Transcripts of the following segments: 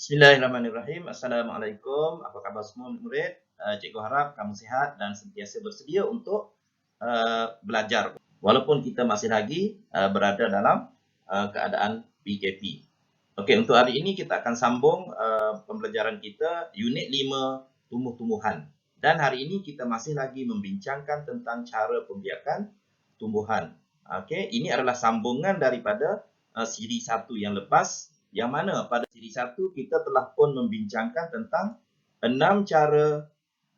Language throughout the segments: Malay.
Bismillahirrahmanirrahim. Assalamualaikum. Apa khabar semua murid? Cikgu harap kamu sihat dan sentiasa bersedia untuk belajar. Walaupun kita masih lagi berada dalam keadaan PKP. Okey, untuk hari ini kita akan sambung pembelajaran kita unit 5 tumbuh-tumbuhan. Dan hari ini kita masih lagi membincangkan tentang cara pembiakan tumbuhan. Okey, ini adalah sambungan daripada siri 1 yang lepas, yang mana pada siri 1 kita telah pun membincangkan tentang 6 cara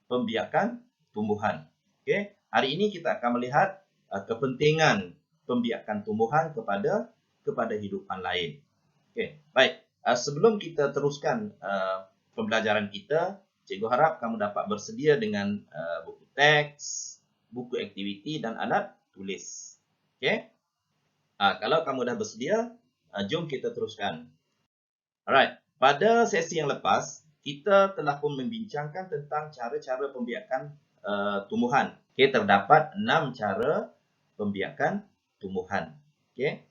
pembiakan tumbuhan. Okey, hari ini kita akan melihat kepentingan pembiakan tumbuhan kepada hidupan lain. Okey, baik. Sebelum kita teruskan pembelajaran kita, cikgu harap kamu dapat bersedia dengan buku teks, buku aktiviti dan alat tulis. Okey? Kalau kamu dah bersedia, jom kita teruskan. Alright, pada sesi yang lepas, kita telah pun membincangkan tentang cara-cara pembiakan tumbuhan. Okey, terdapat 6 cara pembiakan tumbuhan. Okey,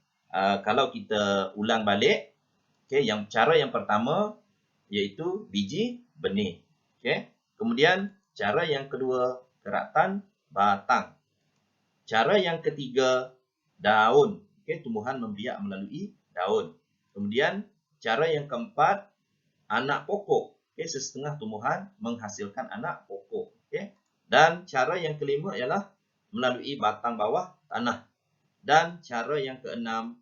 kalau kita ulang balik, okey, cara yang pertama iaitu biji benih. Okey, kemudian cara yang kedua keratan batang. Cara yang ketiga daun. Okey, tumbuhan membiak melalui daun. Kemudian cara yang keempat anak pokok. Okey, sesetengah tumbuhan menghasilkan anak pokok. Okey. Dan cara yang kelima ialah melalui batang bawah tanah. Dan cara yang keenam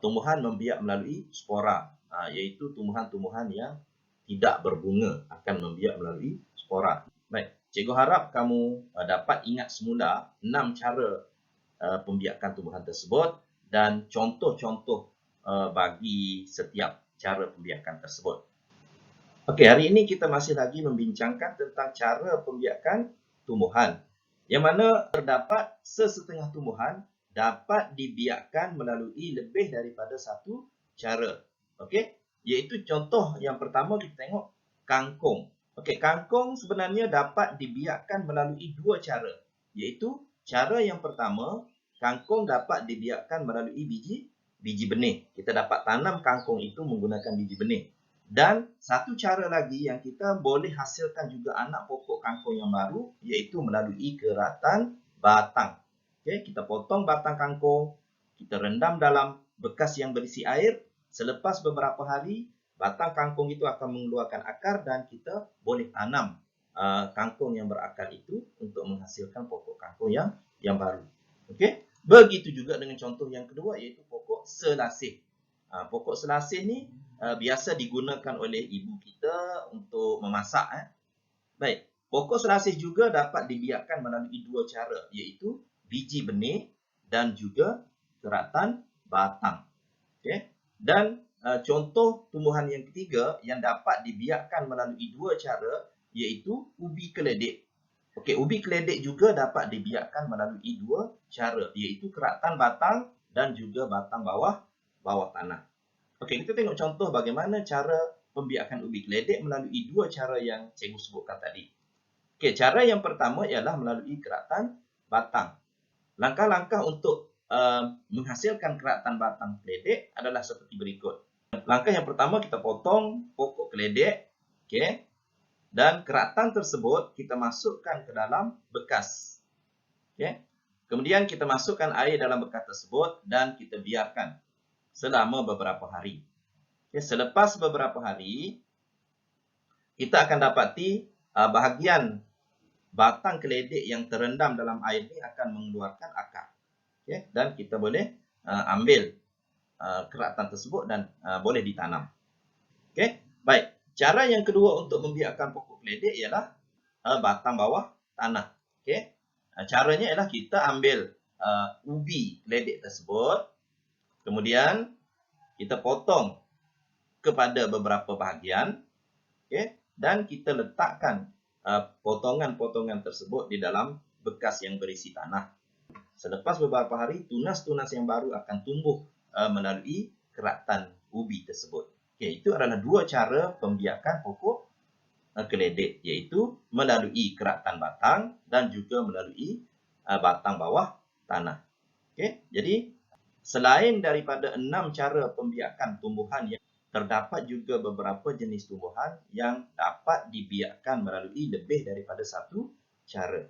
tumbuhan membiak melalui spora, iaitu tumbuhan-tumbuhan yang tidak berbunga akan membiak melalui spora. Baik, cikgu harap kamu dapat ingat semula 6 cara pembiakan tumbuhan tersebut dan contoh-contoh bagi setiap cara pembiakan tersebut. Okey, hari ini kita masih lagi membincangkan tentang cara pembiakan tumbuhan, yang mana terdapat sesetengah tumbuhan dapat dibiakkan melalui lebih daripada satu cara. Okey, iaitu contoh yang pertama kita tengok kangkung. Okey, kangkung sebenarnya dapat dibiakkan melalui dua cara, iaitu cara yang pertama, kangkung dapat dibiakkan melalui biji benih. Kita dapat tanam kangkung itu menggunakan biji benih. Dan satu cara lagi yang kita boleh hasilkan juga anak pokok kangkung yang baru, iaitu melalui keratan batang. Okey, kita potong batang kangkung, kita rendam dalam bekas yang berisi air. Selepas beberapa hari, batang kangkung itu akan mengeluarkan akar dan kita boleh tanam kangkung yang berakar itu untuk menghasilkan pokok kangkung yang baru. Okey, begitu juga dengan contoh yang kedua, iaitu pokok selasih. Pokok selasih ni biasa digunakan oleh ibu kita untuk memasak. Baik, pokok selasih juga dapat dibiakkan melalui dua cara, iaitu biji benih dan juga keratan batang. Okey, dan contoh tumbuhan yang ketiga yang dapat dibiakkan melalui dua cara, iaitu ubi keledek. Okey, ubi keledek juga dapat dibiakkan melalui dua cara, iaitu keratan batang dan juga batang bawah tanah. Okey, kita tengok contoh bagaimana cara pembiakan ubi keledek melalui dua cara yang cikgu sebutkan tadi. Okey, cara yang pertama ialah melalui keratan batang. Langkah-langkah untuk menghasilkan keratan batang keledek adalah seperti berikut. Langkah yang pertama, kita potong pokok keledek. Okey, dan keratan tersebut kita masukkan ke dalam bekas. Okey, kemudian kita masukkan air dalam bekas tersebut dan kita biarkan selama beberapa hari. Okay, selepas beberapa hari, kita akan dapati bahagian batang keledek yang terendam dalam air ini akan mengeluarkan akar. Okay, dan kita boleh ambil keratan tersebut dan boleh ditanam. Okay, baik. Cara yang kedua untuk membiakkan pokok keledek ialah batang bawah tanah. Okay, caranya ialah kita ambil ubi keledek tersebut, kemudian kita potong kepada beberapa bahagian, okay, dan kita letakkan potongan-potongan tersebut di dalam bekas yang berisi tanah. Selepas beberapa hari, tunas-tunas yang baru akan tumbuh melalui keratan ubi tersebut. Okay, itu adalah dua cara pembiakan pokok keledek, iaitu melalui keratan batang dan juga melalui batang bawah tanah. Okay, jadi selain daripada 6 cara pembiakan tumbuhan yang terdapat juga beberapa jenis tumbuhan yang dapat dibiakkan melalui lebih daripada satu cara.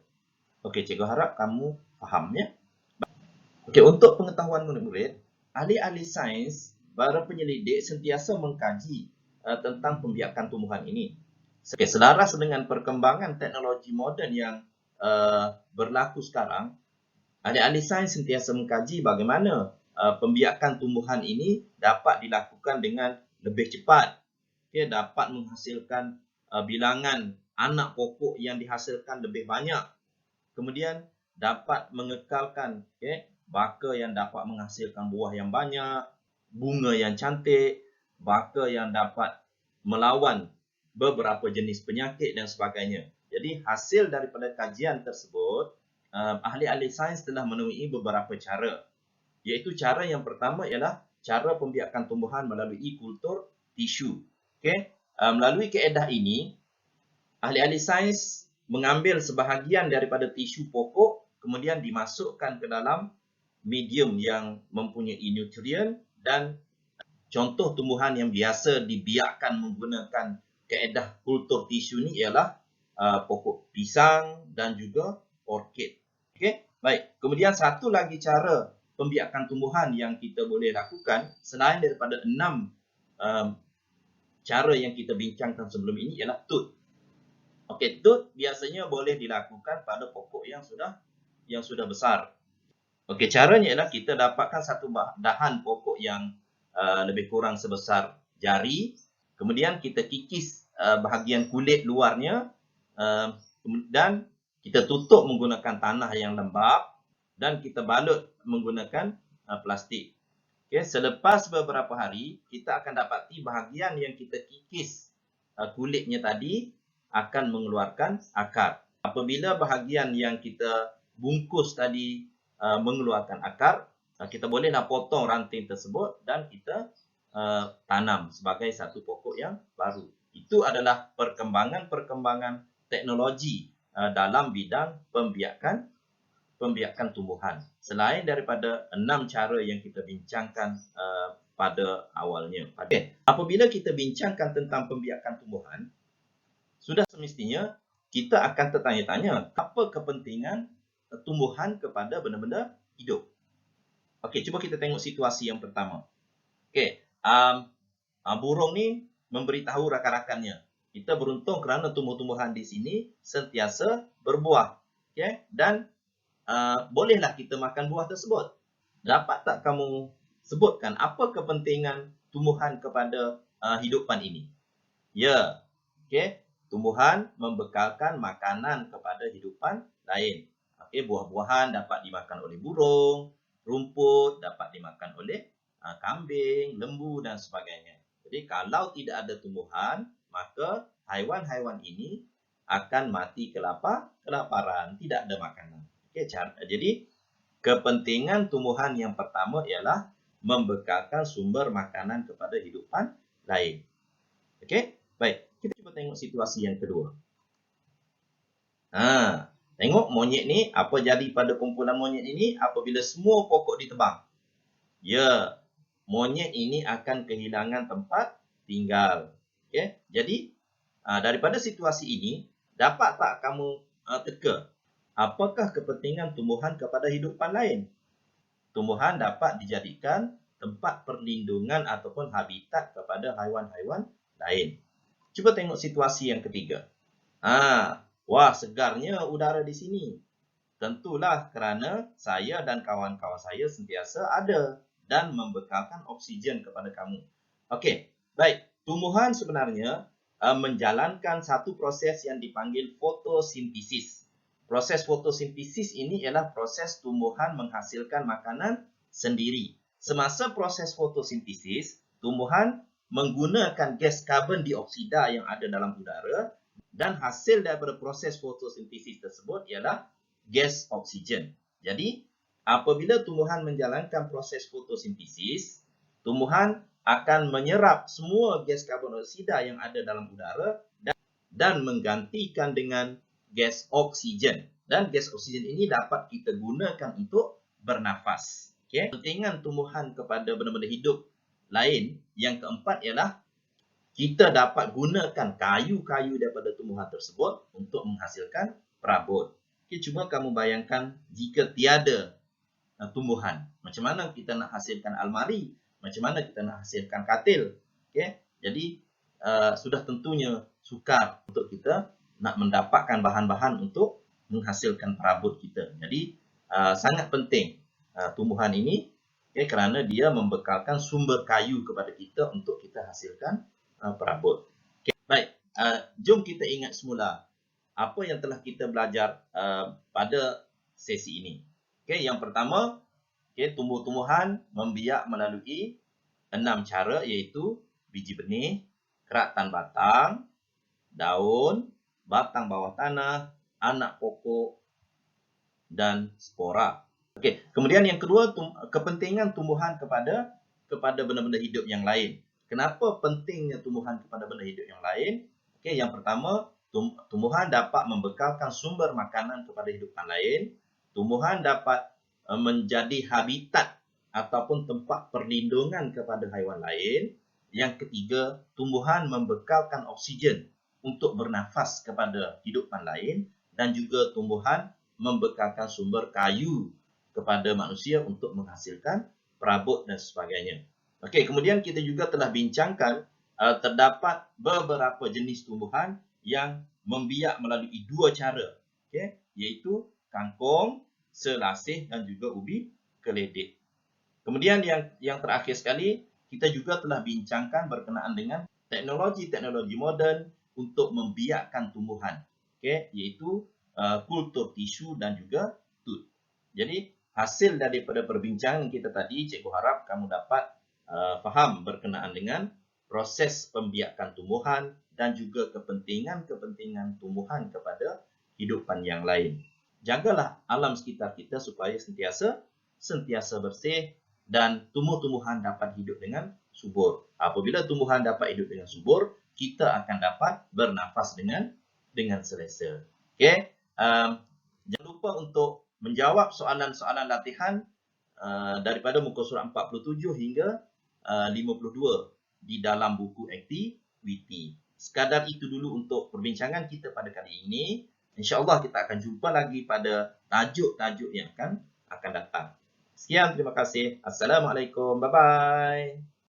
Okey, cikgu harap kamu faham ya. Okey, untuk pengetahuan murid-murid, ahli-ahli sains, para penyelidik sentiasa mengkaji tentang pembiakan tumbuhan ini. Okey, selaras dengan perkembangan teknologi moden yang berlaku sekarang, ahli-ahli sains sentiasa mengkaji bagaimana pembiakan tumbuhan ini dapat dilakukan dengan lebih cepat, okay, dapat menghasilkan bilangan anak pokok yang dihasilkan lebih banyak, kemudian dapat mengekalkan baka yang dapat menghasilkan buah yang banyak, bunga yang cantik, baka yang dapat melawan beberapa jenis penyakit dan sebagainya. Jadi hasil daripada kajian tersebut, ahli-ahli sains telah menemui beberapa cara. Iaitu cara yang pertama ialah cara pembiakan tumbuhan melalui kultur tisu. Okay? Melalui kaedah ini, ahli-ahli sains mengambil sebahagian daripada tisu pokok, kemudian dimasukkan ke dalam medium yang mempunyai nutrien, dan contoh tumbuhan yang biasa dibiakkan menggunakan kaedah kultur tisu ni ialah pokok pisang dan juga orkid. Okay? Baik. Kemudian satu lagi cara pembiakan tumbuhan yang kita boleh lakukan selain daripada 6 cara yang kita bincangkan sebelum ini ialah tut. Okey, tut biasanya boleh dilakukan pada pokok yang sudah besar. Okey, caranya ialah kita dapatkan satu dahan pokok yang lebih kurang sebesar jari, kemudian kita kikis bahagian kulit luarnya, dan kita tutup menggunakan tanah yang lembap dan kita balut menggunakan plastik. Okay, selepas beberapa hari, kita akan dapati bahagian yang kita kikis kulitnya tadi akan mengeluarkan akar. Apabila bahagian yang kita bungkus tadi mengeluarkan akar, kita bolehlah potong ranting tersebut dan kita tanam sebagai satu pokok yang baru. Itu adalah perkembangan teknologi dalam bidang pembiakan tumbuhan. Selain daripada 6 cara yang kita bincangkan pada awalnya. Okay. Apabila kita bincangkan tentang pembiakan tumbuhan, sudah semestinya kita akan tertanya-tanya apa kepentingan tumbuhan kepada benda-benda hidup. Okey, cuba kita tengok situasi yang pertama. Okey, burung ni memberitahu rakan-rakannya, kita beruntung kerana tumbuh-tumbuhan di sini sentiasa berbuah. Okey, dan bolehlah kita makan buah tersebut. Dapat tak kamu sebutkan apa kepentingan tumbuhan kepada hidupan ini? Ya, okey. Tumbuhan membekalkan makanan kepada hidupan lain. Okey, buah-buahan dapat dimakan oleh burung, rumput dapat dimakan oleh kambing, lembu dan sebagainya. Jadi kalau tidak ada tumbuhan, maka haiwan-haiwan ini akan mati kelaparan, tidak ada makanan. Okey, jadi kepentingan tumbuhan yang pertama ialah membekalkan sumber makanan kepada hidupan lain. Okey, baik. Kita cuba tengok situasi yang kedua. Tengok monyet ni, apa jadi pada kumpulan monyet ini apabila semua pokok ditebang? Ya, monyet ini akan kehilangan tempat tinggal. Okay? Jadi, daripada situasi ini, dapat tak kamu teka? Apakah kepentingan tumbuhan kepada hidupan lain? Tumbuhan dapat dijadikan tempat perlindungan ataupun habitat kepada haiwan-haiwan lain. Cuba tengok situasi yang ketiga. Wah, segarnya udara di sini. Tentulah kerana saya dan kawan-kawan saya sentiasa ada dan membekalkan oksigen kepada kamu. Okey, baik. Tumbuhan sebenarnya menjalankan satu proses yang dipanggil fotosintesis. Proses fotosintesis ini ialah proses tumbuhan menghasilkan makanan sendiri. Semasa proses fotosintesis, tumbuhan menggunakan gas karbon dioksida yang ada dalam udara, dan hasil daripada proses fotosintesis tersebut ialah gas oksigen. Jadi, apabila tumbuhan menjalankan proses fotosintesis, tumbuhan akan menyerap semua gas karbon dioksida yang ada dalam udara dan menggantikan dengan gas oksigen. Dan gas oksigen ini dapat kita gunakan untuk bernafas. Okay? Kepentingan tumbuhan kepada benda-benda hidup lain. Yang keempat ialah kita dapat gunakan kayu-kayu daripada tumbuhan tersebut untuk menghasilkan perabot. Okay, cuba kamu bayangkan jika tiada tumbuhan. Macam mana kita nak hasilkan almari? Macam mana kita nak hasilkan katil? Okay? Jadi, sudah tentunya sukar untuk kita nak mendapatkan bahan-bahan untuk menghasilkan perabot kita. Jadi, sangat penting tumbuhan ini, okay, kerana dia membekalkan sumber kayu kepada kita untuk kita hasilkan perabot. Okay. Baik, jom kita ingat semula apa yang telah kita belajar pada sesi ini. Okay, yang pertama, okay, tumbuh-tumbuhan membiak melalui 6 cara, iaitu biji benih, keratan batang, daun, batang bawah tanah, anak pokok, dan spora. Okay. Kemudian yang kedua, kepentingan tumbuhan kepada benda-benda hidup yang lain. Kenapa pentingnya tumbuhan kepada benda hidup yang lain? Okay, yang pertama, tumbuhan dapat membekalkan sumber makanan kepada hidupan lain. Tumbuhan dapat menjadi habitat ataupun tempat perlindungan kepada haiwan lain. Yang ketiga, tumbuhan membekalkan oksigen untuk bernafas kepada hidupan lain, dan juga tumbuhan membekalkan sumber kayu kepada manusia untuk menghasilkan perabot dan sebagainya. Okey, kemudian kita juga telah bincangkan terdapat beberapa jenis tumbuhan yang membiak melalui 2 cara, okey, iaitu kangkung, selasih dan juga ubi keledek. Kemudian yang terakhir sekali, kita juga telah bincangkan berkenaan dengan teknologi-teknologi moden untuk membiakkan tumbuhan, okey, iaitu kultur tisu dan juga tut. Jadi, hasil daripada perbincangan kita tadi, cikgu harap kamu dapat faham berkenaan dengan proses pembiakan tumbuhan dan juga kepentingan-kepentingan tumbuhan kepada hidupan yang lain. Jagalah alam sekitar kita supaya sentiasa bersih dan tumbuh-tumbuhan dapat hidup dengan subur. Apabila tumbuhan dapat hidup dengan subur, kita akan dapat bernafas dengan selesa. Okey, jangan lupa untuk menjawab soalan-soalan latihan daripada muka surat 47 hingga 52 di dalam buku aktiviti. Sekadar itu dulu untuk perbincangan kita pada kali ini. InsyaAllah kita akan jumpa lagi pada tajuk-tajuk yang akan datang. Sekian, terima kasih. Assalamualaikum. Bye-bye.